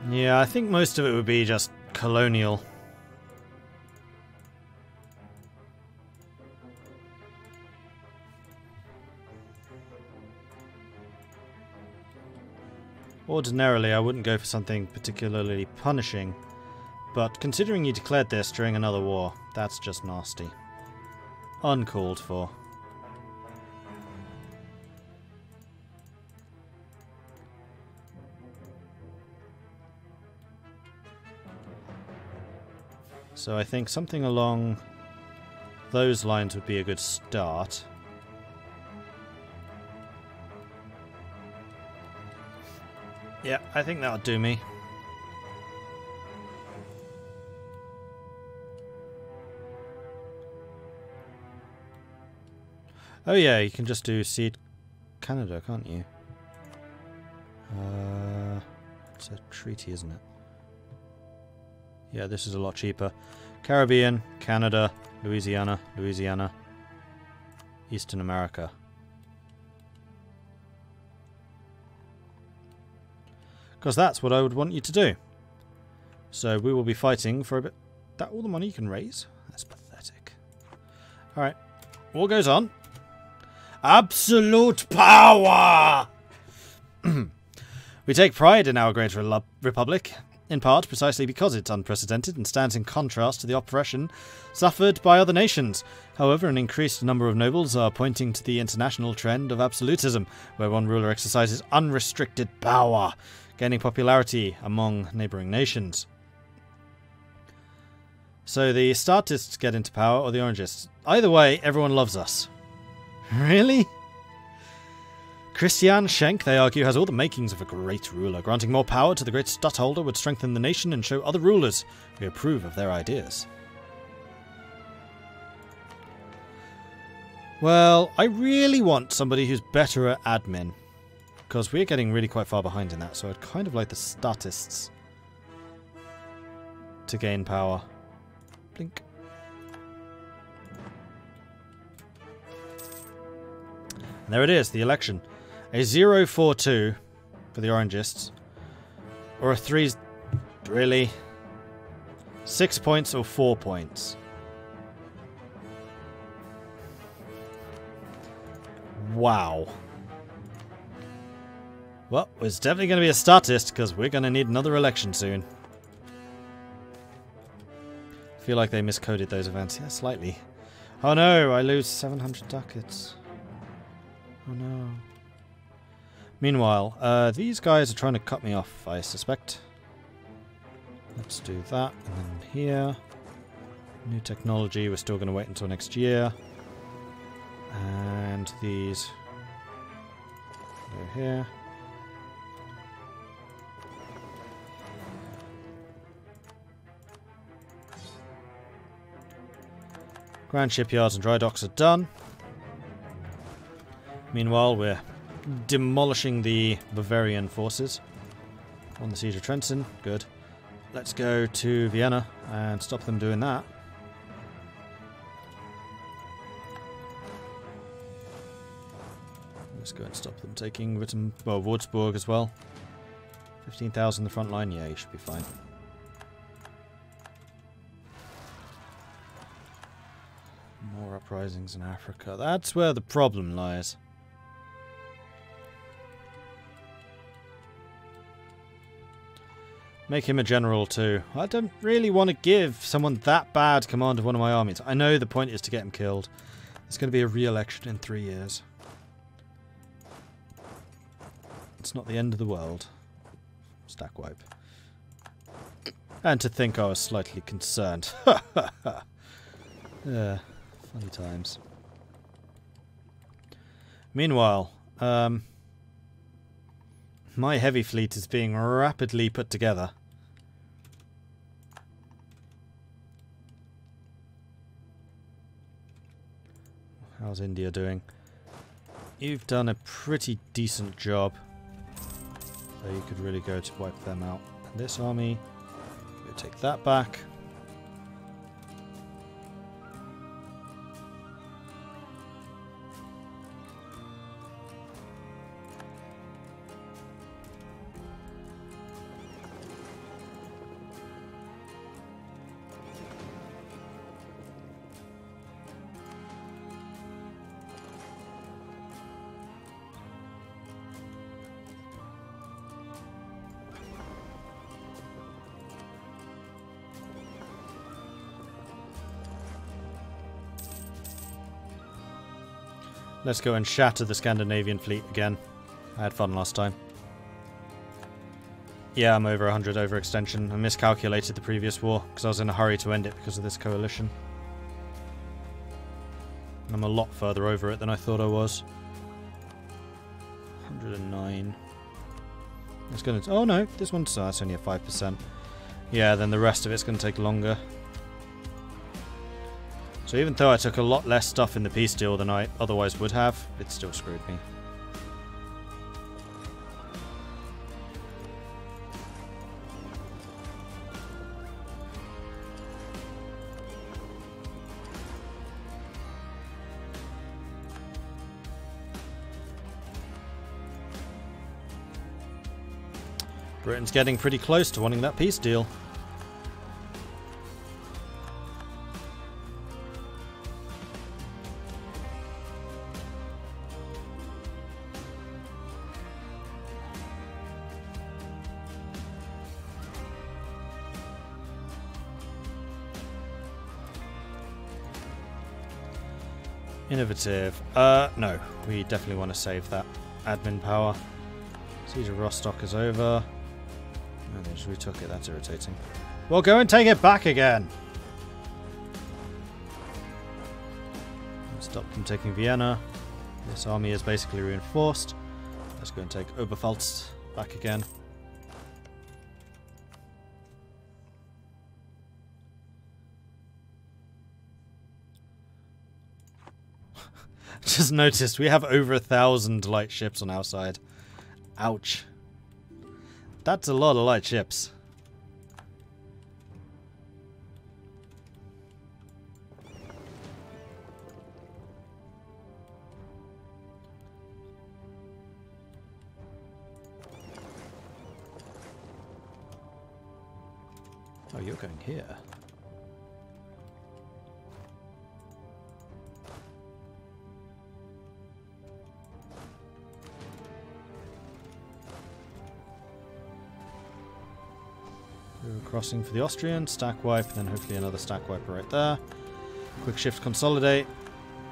Yeah, I think most of it would be just colonial. Ordinarily, I wouldn't go for something particularly punishing, but considering you declared this during another war, that's just nasty. Uncalled for. So I think something along those lines would be a good start. Yeah, I think that'll do me. Oh yeah, you can just do Seed Canada, can't you? It's a treaty, isn't it? Yeah, this is a lot cheaper. Caribbean, Canada, Louisiana, Eastern America. Because that's what I would want you to do. So we will be fighting for a bit. That all the money you can raise? That's pathetic. Alright. War goes on. Absolute power! We take pride in our great republic, in part precisely because it's unprecedented and stands in contrast to the oppression suffered by other nations. However, an increased number of nobles are pointing to the international trend of absolutism, where one ruler exercises unrestricted power, gaining popularity among neighbouring nations. So the Statists get into power, or the Orangists. Either way, everyone loves us. Really? Christian Schenk, they argue, has all the makings of a great ruler. Granting more power to the great stadtholder would strengthen the nation and show other rulers we approve of their ideas. Well, I really want somebody who's better at admin, because we're getting really quite far behind in that, so I'd kind of like the Statists to gain power. Blink. And there it is, the election. A 0-4-2 for the Orangists. Or a 3... Really? 6 points or 4 points? Wow. Well, it's definitely going to be a Statist, because we're going to need another election soon. I feel like they miscoded those events. Yeah, slightly. Oh no, I lose 700 ducats. Oh no. Meanwhile, these guys are trying to cut me off, I suspect. Let's do that, and then here. New technology, we're still going to wait until next year. And these go here. Grand shipyards and dry docks are done. Meanwhile, we're demolishing the Bavarian forces on the siege of Trenton. Good. Let's go to Vienna and stop them doing that. Let's go and stop them taking Würzburg as well. 15,000 the front line. Yeah, you should be fine. More uprisings in Africa. That's where the problem lies. Make him a general too. I don't really want to give someone that bad command of one of my armies. I know the point is to get him killed. There's going to be a re-election in 3 years. It's not the end of the world. Stack wipe. And to think I was slightly concerned. Yeah, funny times. Meanwhile, my heavy fleet is being rapidly put together. How's India doing? You've done a pretty decent job. So you could really go to wipe them out. And this army, we'll take that back. Let's go and shatter the Scandinavian fleet again. I had fun last time. Yeah, I'm over 100 overextension. I miscalculated the previous war because I was in a hurry to end it because of this coalition. I'm a lot further over it than I thought I was. 109. It's going to... Oh no, this one's that's only a 5%. Yeah, then the rest of it's going to take longer. So even though I took a lot less stuff in the peace deal than I otherwise would have, it still screwed me. Britain's getting pretty close to wanting that peace deal. Innovative. No. We definitely want to save that admin power. Siege of Rostock is over. Oh, they just retook it. That's irritating. Well, go and take it back again! Stop them taking Vienna. This army is basically reinforced. Let's go and take Oberpfalz back again. Just noticed we have over 1,000 light ships on our side. Ouch. That's a lot of light ships. Oh, you're going here. Crossing for the Austrian, stack wipe, and then hopefully another stack wiper right there. Quick shift consolidate.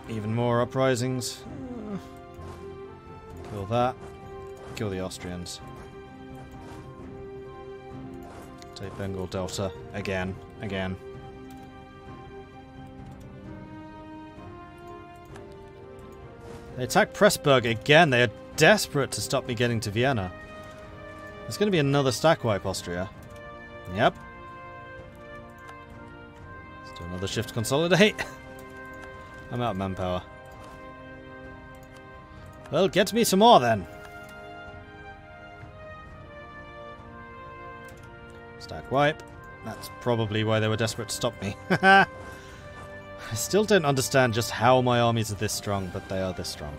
Even more uprisings. Kill that. Kill the Austrians. Take Bengal Delta. Again. Again. They attack Pressburg again. They are desperate to stop me getting to Vienna. There's going to be another stack wipe, Austria. Yep. Let's do another shift consolidate. I'm out of manpower. Well, get me some more then. Stack wipe. That's probably why they were desperate to stop me. I still don't understand just how my armies are this strong, but they are this strong.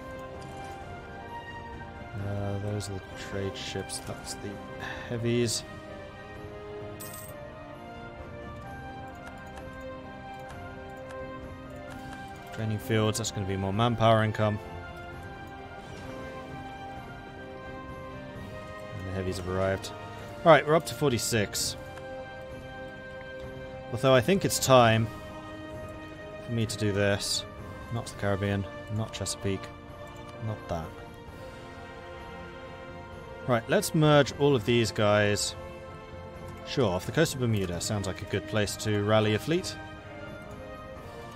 Those are the trade ships. That's the heavies. Training fields, that's going to be more manpower income. And the heavies have arrived. Alright, we're up to 46. Although I think it's time for me to do this. Not the Caribbean, not Chesapeake, not that. Right, let's merge all of these guys. Sure, off the coast of Bermuda sounds like a good place to rally a fleet.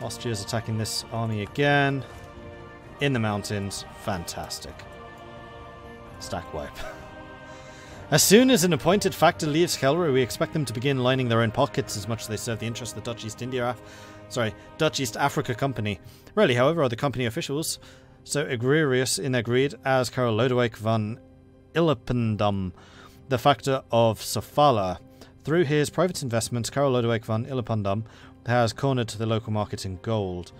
Austria's attacking this army again. In the mountains. Fantastic. Stack wipe. As soon as an appointed factor leaves Gelre, we expect them to begin lining their own pockets as much as they serve the interests of the Dutch East Africa Company. Rarely, however, are the company officials so egregious in their greed as Karel Lodewijk van Illependam, the factor of Sofala. Through his private investments, Karel Lodewijk van Illependam has cornered the local market in gold.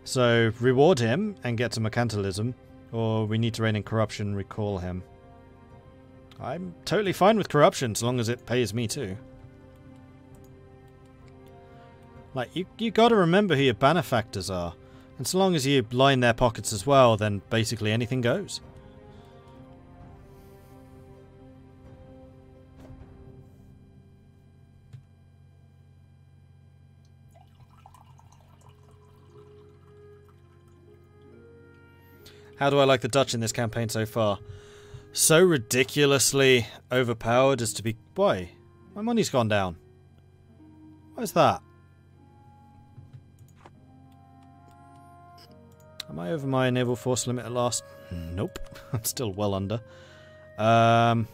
So, reward him and get some mercantilism, or we need to rein in corruption, recall him. I'm totally fine with corruption, so long as it pays me too. Like, you gotta remember who your benefactors are. And so long as you line their pockets as well, then basically anything goes. How do I like the Dutch in this campaign so far? So ridiculously overpowered as to be... Why? My money's gone down. Why's that? Am I over my naval force limit at last? Nope. I'm still well under. Are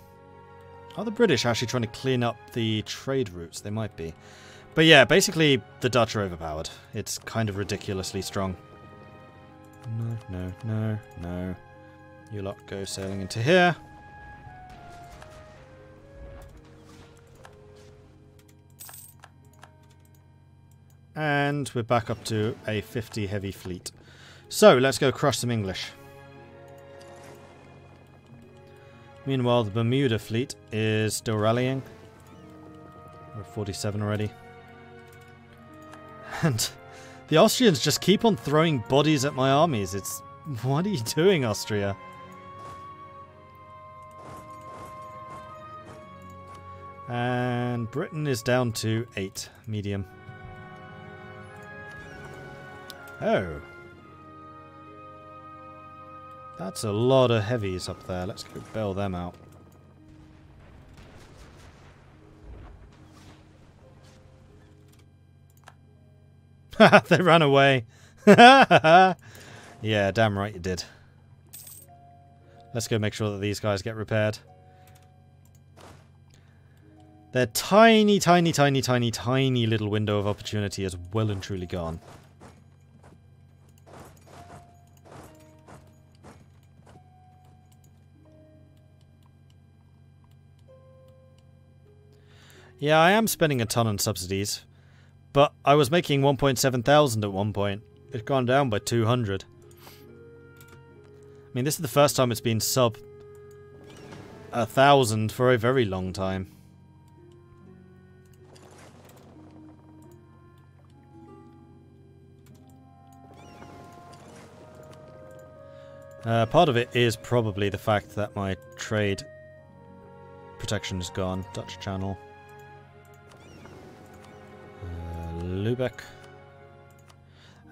the British actually trying to clean up the trade routes? They might be. But yeah, basically the Dutch are overpowered. It's kind of ridiculously strong. No, no, no, no. You lot go sailing into here. And we're back up to a 50 heavy fleet. So, let's go crush some English. Meanwhile, the Bermuda fleet is still rallying. We're 47 already. And the Austrians just keep on throwing bodies at my armies. It's... What are you doing, Austria? And Britain is down to 8, medium. Oh. That's a lot of heavies up there. Let's go bail them out. They ran away. Yeah, damn right you did. Let's go make sure that these guys get repaired. Their tiny, tiny, tiny, tiny, tiny little window of opportunity is well and truly gone. Yeah, I am spending a ton on subsidies, but I was making 1,700 at one point. It's gone down by 200. I mean, this is the first time it's been sub 1,000 for a very long time. Part of it is probably the fact that my trade protection is gone. Dutch Channel. Lubeck.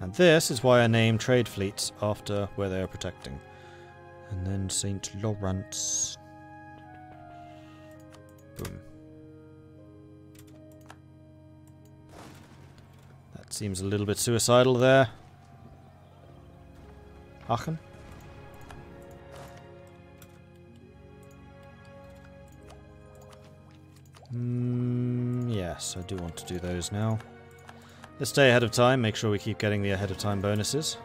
And this is why I name trade fleets after where they are protecting. And then St. Lawrence. Boom. That seems a little bit suicidal there. Aachen. Yes, I do want to do those now. Let's stay ahead of time, make sure we keep getting the ahead of time bonuses.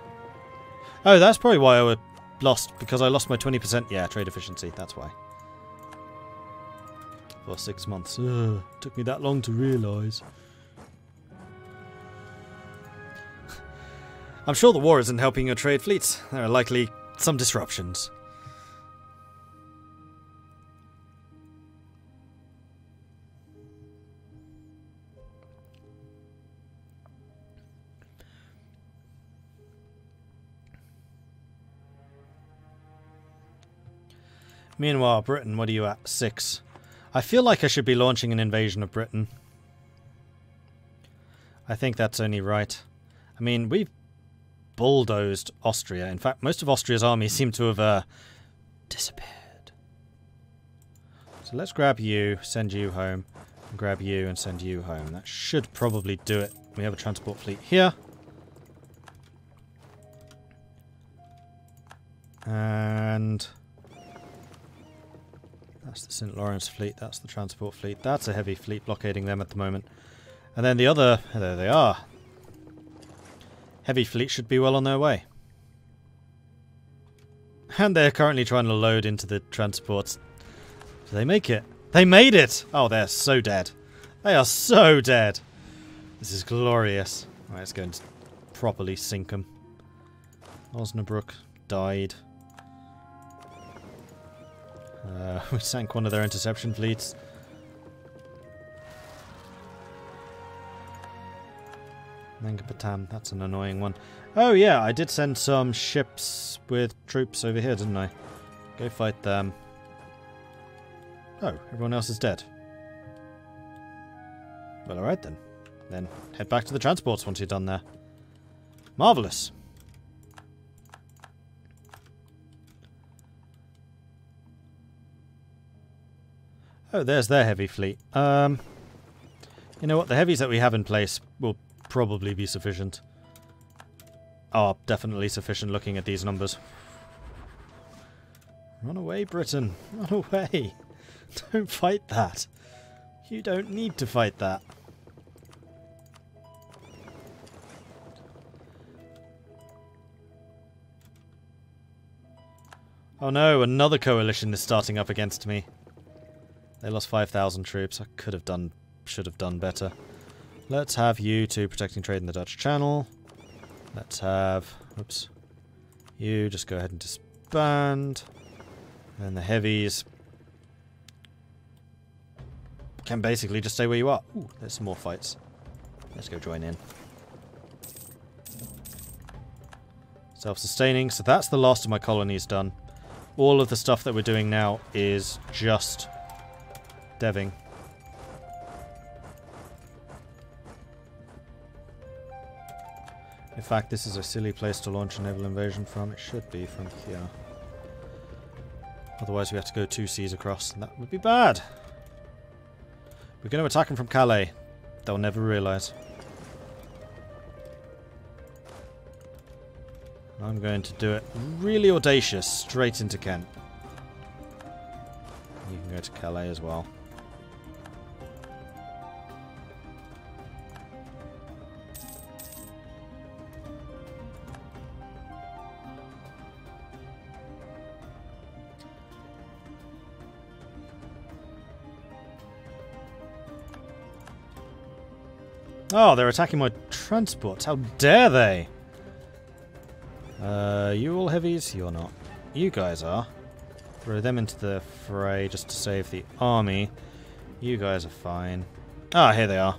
Oh, that's probably why I lost, because I lost my 20%, yeah, trade efficiency, that's why. For 6 months. Ugh, took me that long to realise. I'm sure the war isn't helping your trade fleets. There are likely some disruptions. Meanwhile, Britain, what are you at? 6. I feel like I should be launching an invasion of Britain. I think that's only right. I mean, we've bulldozed Austria. In fact, most of Austria's army seem to have disappeared. So let's grab you, send you home, and grab you and send you home. That should probably do it. We have a transport fleet here. And... that's the St. Lawrence fleet, that's the transport fleet, that's a heavy fleet blockading them at the moment. And then the other, there they are. Heavy fleet should be well on their way. And they're currently trying to load into the transports. Do they make it? They made it! Oh, they're so dead. They are so dead. This is glorious. Alright, let's go and properly sink them. Osnabrück died. We sank one of their interception fleets. Nengapatam, that's an annoying one. Oh yeah, I did send some ships with troops over here, didn't I? Go fight them. Oh, everyone else is dead. Well, alright then. Then head back to the transports once you're done there. Marvellous. Oh, there's their heavy fleet. You know what? The heavies that we have in place will probably be sufficient. Are definitely sufficient looking at these numbers. Run away, Britain. Run away. Don't fight that. You don't need to fight that. Oh no, another coalition is starting up against me. They lost 5,000 troops. I should have done better. Let's have you two protecting trade in the Dutch Channel. Let's have, oops, you just go ahead and disband. And then the heavies can basically just stay where you are. Ooh, there's some more fights. Let's go join in. Self-sustaining, so that's the last of my colonies done. All of the stuff that we're doing now is just deving. In fact, this is a silly place to launch a naval invasion from. It should be from here. Otherwise we have to go 2 seas across, and that would be bad. We're going to attack them from Calais. They'll never realise. I'm going to do it really audacious, straight into Kent. You can go to Calais as well. Oh, they're attacking my transports. How dare they? You all heavies? You're not. You guys are. Throw them into the fray just to save the army. You guys are fine. Ah, here they are.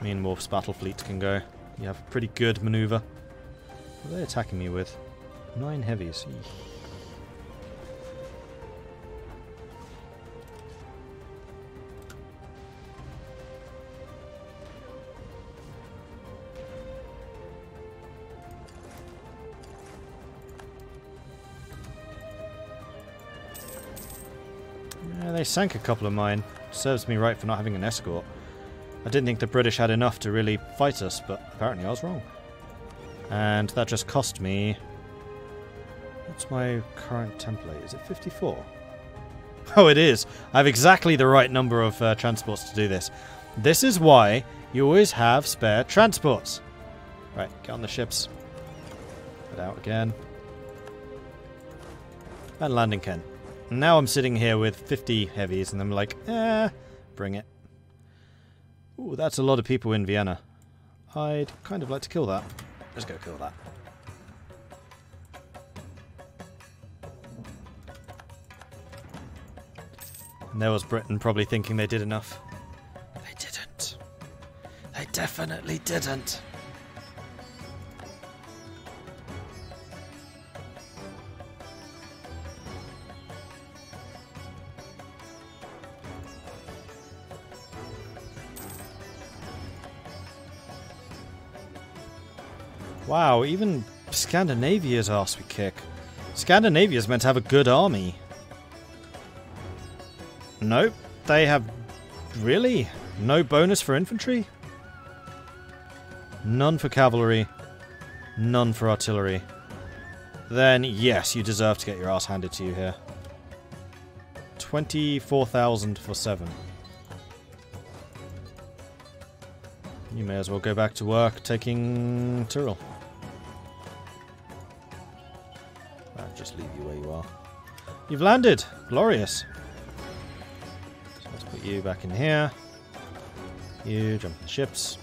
Me and Wolf's battle fleet can go. You have a pretty good maneuver. What are they attacking me with? 9 heavies. Eesh. They sank a couple of mine. Serves me right for not having an escort. I didn't think the British had enough to really fight us, but apparently I was wrong. And that just cost me... What's my current template? Is it 54? Oh, it is! I have exactly the right number of transports to do this. This is why you always have spare transports. Right, get on the ships. Get out again. And land in Kent. Now I'm sitting here with 50 heavies, and I'm like, bring it. Ooh, that's a lot of people in Vienna. I'd kind of like to kill that. Let's go kill that. And there was Britain probably thinking they did enough. They didn't. They definitely didn't. Wow, even Scandinavia's arse we kick. Scandinavia's meant to have a good army. Nope, they have... Really? No bonus for infantry? None for cavalry. None for artillery. Then, yes, you deserve to get your ass handed to you here. 24,000 for 7. You may as well go back to work taking Tyrol. I'll just leave you where you are. You've landed! Glorious! So let's put you back in here. You jump in the ships.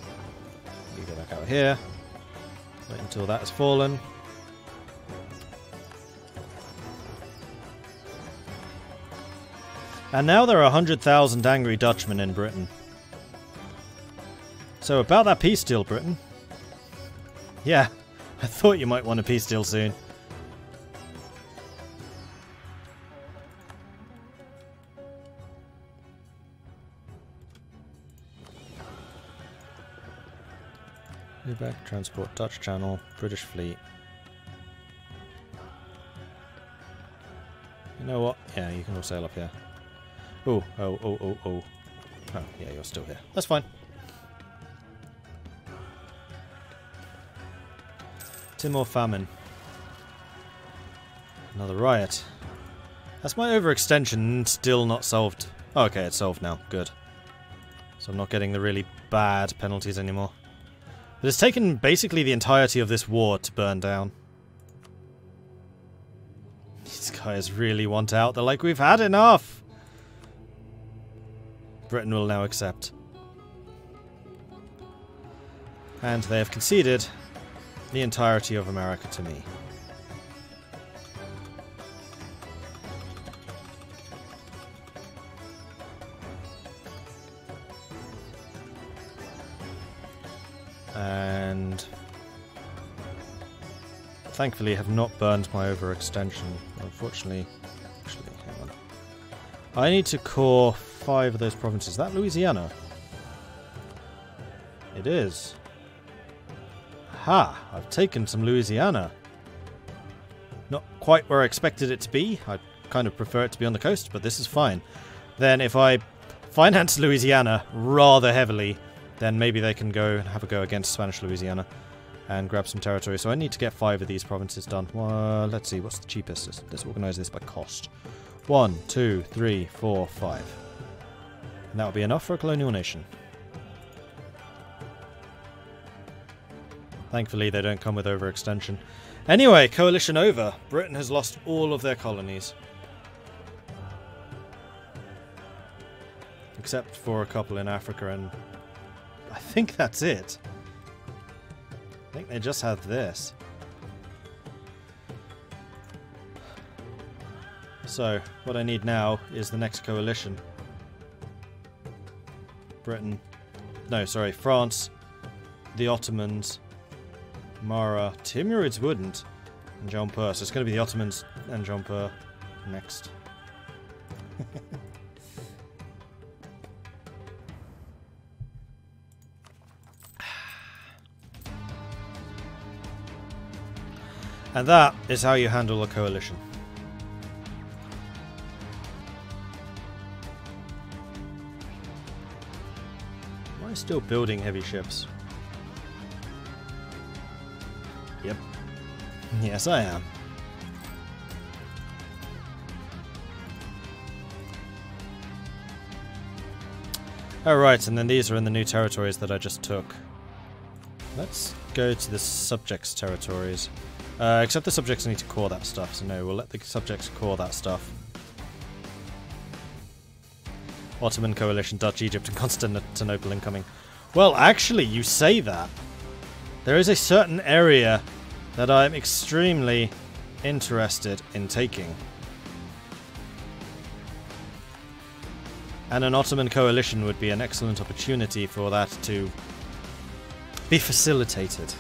You go back out here. Wait until that has fallen. And now there are 100,000 angry Dutchmen in Britain. So about that peace deal, Britain. Yeah, I thought you might want a peace deal soon. Lubeck, transport, Dutch Channel, British fleet. You know what? Yeah, you can all sail up here. Oh. Oh, yeah, you're still here. That's fine. Timor famine. Another riot. That's my overextension still not solved. Oh, okay, it's solved now. Good. So I'm not getting the really bad penalties anymore. But it's taken basically the entirety of this war to burn down. These guys really want out. They're like, we've had enough! Britain will now accept. And they have conceded the entirety of America to me. And thankfully have not burned my overextension. Unfortunately, actually, hang on. I need to core 5 of those provinces. Is that Louisiana? It is. Ha! I've taken some Louisiana. Not quite where I expected it to be. I kind of prefer it to be on the coast, but this is fine. Then if I finance Louisiana rather heavily, then maybe they can go and have a go against Spanish Louisiana and grab some territory. So I need to get 5 of these provinces done. Well, let's see, what's the cheapest? Let's organise this by cost. 1, 2, 3, 4, 5. And that will be enough for a colonial nation. Thankfully, they don't come with overextension. Anyway, coalition over. Britain has lost all of their colonies. Except for a couple in Africa, and I think that's it. I think they just have this. So, what I need now is the next coalition. Britain. No, sorry, France. The Ottomans. Mara. Timurids wouldn't. And Jaunpur. So it's going to be the Ottomans and Jaunpur next. And that is how you handle a coalition. Am I still building heavy ships? Yep. Yes, I am. Alright, and then these are in the new territories that I just took. Let's go to the subjects territories. Except the subjects need to core that stuff, so no, we'll let the subjects core that stuff. Ottoman coalition, Dutch, Egypt, and Constantinople incoming. Well, actually, you say that. There is a certain area that I'm extremely interested in taking. And an Ottoman coalition would be an excellent opportunity for that to be facilitated.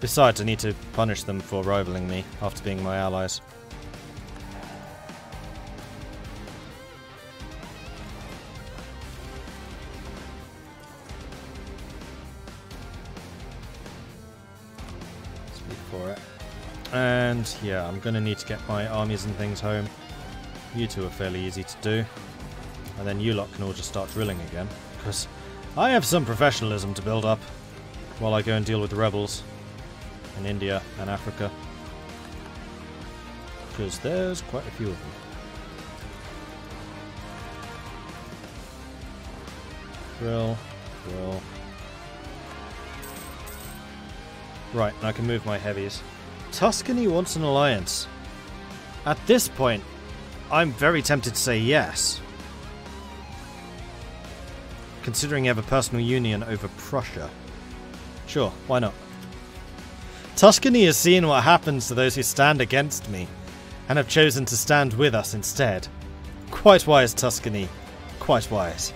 Besides, I need to punish them for rivaling me after being my allies. Speak for it. And yeah, I'm going to need to get my armies and things home. You two are fairly easy to do. And then you lot can all just start drilling again. Because I have some professionalism to build up while I go and deal with the rebels. In India and Africa, because there's quite a few of them. Drill. Right, and I can move my heavies. Tuscany wants an alliance. At this point, I'm very tempted to say yes. Considering you have a personal union over Prussia. Sure, why not? Tuscany has seen what happens to those who stand against me, and have chosen to stand with us instead. Quite wise, Tuscany. Quite wise.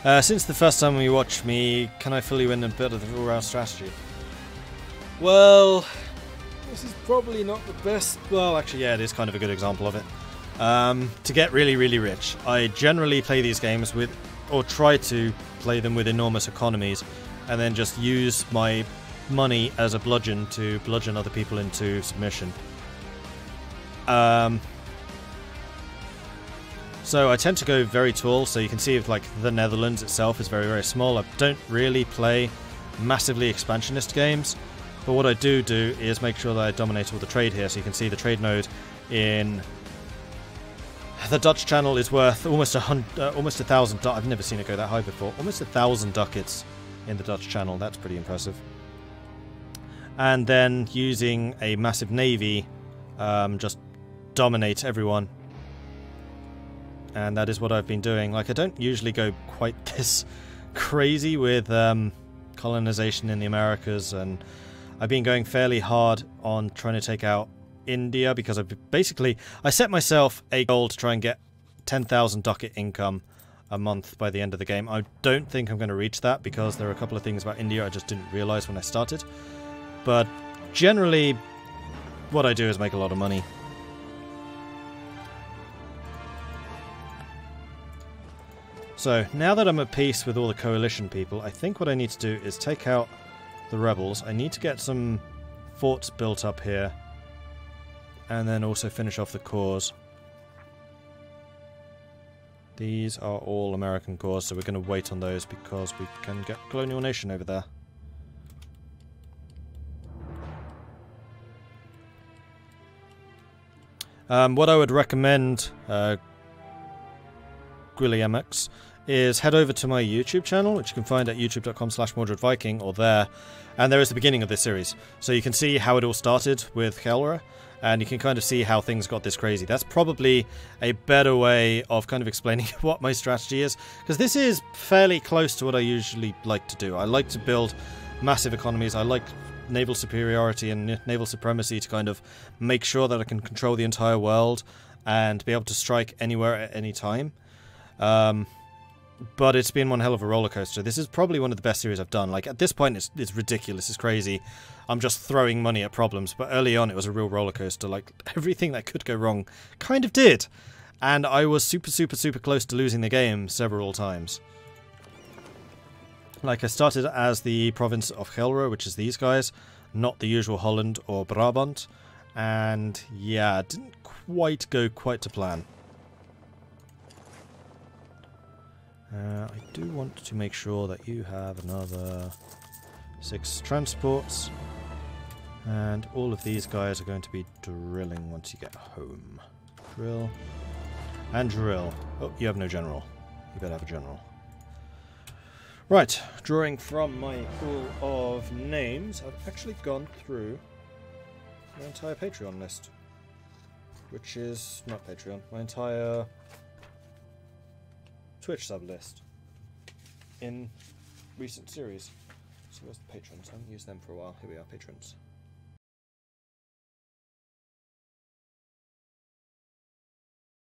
Since the first time you watched me, can I fully win and build a all-round strategy? Well, this is probably not the best. Well, actually, yeah, it is kind of a good example of it. To get really, really rich, I generally play these games with or try to play them with enormous economies, and then just use my money as a bludgeon to bludgeon other people into submission. So I tend to go very tall, so you can see if, like, the Netherlands itself is very, very small. I don't really play massively expansionist games, but what I do is make sure that I dominate all the trade here. So you can see the trade node in the Dutch channel is worth almost 1,000. I've never seen it go that high before. Almost 1,000 ducats in the Dutch channel. That's pretty impressive. And then using a massive navy, just dominate everyone. And that is what I've been doing. Like, I don't usually go quite this crazy with colonization in the Americas, and I've been going fairly hard on trying to take out India, because I set myself a goal to try and get 10,000 ducat income a month by the end of the game. I don't think I'm going to reach that, because there are a couple of things about India I just didn't realize when I started. But generally, what I do is make a lot of money. So, now that I'm at peace with all the coalition people, I think what I need to do is take out the rebels. I need to get some forts built up here, and then also finish off the cores. These are all American cores, so we're going to wait on those because we can get colonial nation over there. What I would recommend, GrillyMX, is head over to my YouTube channel, which you can find at youtube.com/MordredViking, or there, and there is the beginning of this series. So you can see how it all started with Gelre, and you can kind of see how things got this crazy. That's probably a better way of kind of explaining what my strategy is, because this is fairly close to what I usually like to do. I like to build massive economies. I like naval superiority and naval supremacy to kind of make sure that I can control the entire world and be able to strike anywhere at any time. But it's been one hell of a roller coaster. This is probably one of the best series I've done. Like, at this point, it's ridiculous. It's crazy. I'm just throwing money at problems. But early on, it was a real roller coaster. Like, everything that could go wrong kind of did. And I was super, super, super close to losing the game several times. Like, I started as the province of Gelre, which is these guys, not the usual Holland or Brabant. And, yeah, it didn't quite go quite to plan. I do want to make sure that you have another 6 transports, and all of these guys are going to be drilling once you get home. Drill and drill. Oh, you have no general. You better have a general. Right, drawing from my pool of names, I've actually gone through my entire Patreon list, which is not Patreon, my entire Twitch sub list in recent series. So where's the patrons? I haven't used them for a while. Here we are, patrons.